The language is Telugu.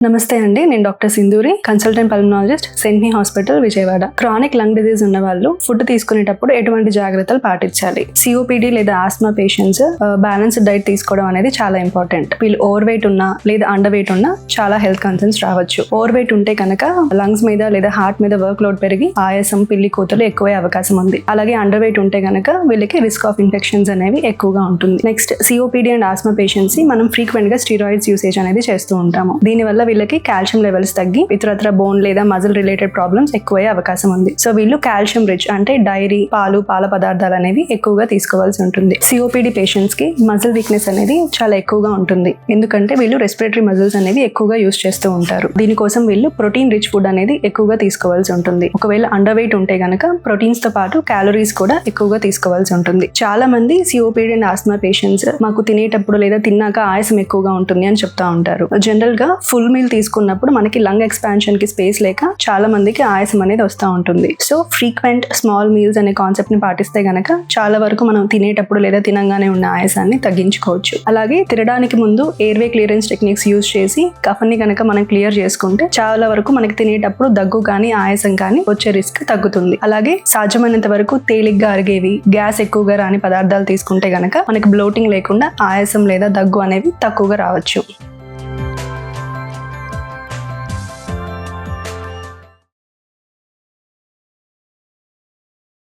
నమస్తే అండి, నేను doctor Sindhuri, consultant pulmonologist, saint మీ hospital, Vijayawada. Chronic lung disease ఉన్న వాళ్ళు ఫుడ్ తీసుకునేటప్పుడు ఎటువంటి జాగ్రత్తలు పాటించాలి? సిఓపిడి లేదా ఆస్మా పేషెంట్స్ బ్యాలెన్స్డ్ డైట్ తీసుకోవడం అనేది చాలా ఇంపార్టెంట్. వీళ్ళు ఓవర్ వెయిట్ ఉన్నా లేదా అండర్ వెయిట్ ఉన్నా చాలా హెల్త్ కన్సర్న్స్ రావచ్చు. ఓవర్ వెయిట్ ఉంటే కనుక లంగ్స్ మీద లేదా హార్ట్ మీద వర్క్ లోడ్ పెరిగి ఆయాసం, పిల్లి కూతలు ఎక్కువే అవకాశం ఉంది. అలాగే అండర్ వెయిట్ ఉంటే కనుక వీళ్ళకి రిస్క్ ఆఫ్ ఇన్ఫెక్షన్స్ అనేవి ఎక్కువగా ఉంటుంది. Next, COPD and Asma patients మనం ఫ్రీక్వెంట్ గా స్టీరాయిడ్స్ యూసేజ్ అనేది చేస్తూ ఉంటాము. దీనివల్ల వీళ్ళకి కాల్షియం లెవెల్స్ తగ్గి ఇతరత్ర బోన్ లేదా మజిల్ రిలేటెడ్ ప్రాబ్లమ్స్ ఎక్కువయ్యే అవకాశం ఉంది. సో వీళ్ళు కాల్షియం రిచ్ అంటే డైరీ, పాల పదార్థాలు అనేవి ఎక్కువగా తీసుకోవాల్సి ఉంటుంది. సిఓపిడి పేషెంట్స్ కి మజిల్ వీక్నెస్ అనేది చాలా ఎక్కువగా ఉంటుంది, ఎందుకంటే వీళ్ళు రెస్పిరేటరీ మజిల్స్ అనేవి ఎక్కువగా యూస్ చేస్తూ ఉంటారు. దీనికోసం వీళ్ళు ప్రోటీన్ రిచ్ ఫుడ్ అనేది ఎక్కువగా తీసుకోవాల్సి ఉంటుంది. ఒకవేళ అండర్ వెయిట్ ఉంటే గనక ప్రోటీన్స్ తో పాటు క్యాలరీస్ కూడా ఎక్కువగా తీసుకోవాల్సి ఉంటుంది. చాలా మంది సిఓపిడి అండ్ ఆస్మా పేషెంట్స్ మాకు తినేటప్పుడు లేదా తిన్నాక ఆయాసం ఎక్కువగా ఉంటుంది అని చెప్తా ఉంటారు. జనరల్ గా ఫుల్ మీల్ తీసుకున్నప్పుడు మనకి లంగ్ ఎక్స్పాన్షన్ కి స్పేస్ లేక చాలా మందికి ఆయాసం అనేది వస్తూ ఉంటుంది. సో ఫ్రీక్వెంట్ స్మాల్ మీల్స్ అనే కాన్సెప్ట్ ని పాటిస్తే గనక చాలా వరకు మనం తినేటప్పుడు లేదా తినంగానే ఉన్న ఆయాసాన్ని తగ్గించుకోవచ్చు. అలాగే తినడానికి ముందు ఎయిర్వే క్లియరెన్స్ టెక్నిక్స్ యూజ్ చేసి కఫన్ని కనుక మనం క్లియర్ చేసుకుంటే చాలా వరకు మనకి తినేటప్పుడు దగ్గు కానీ ఆయాసం కానీ వచ్చే రిస్క్ తగ్గుతుంది. అలాగే సాధ్యమైనంత వరకు తేలిగ్గా అరిగేవి, గ్యాస్ ఎక్కువగా రాని పదార్థాలు తీసుకుంటే గనక మనకి బ్లోటింగ్ లేకుండా ఆయాసం లేదా దగ్గు అనేవి తక్కువగా రావచ్చు.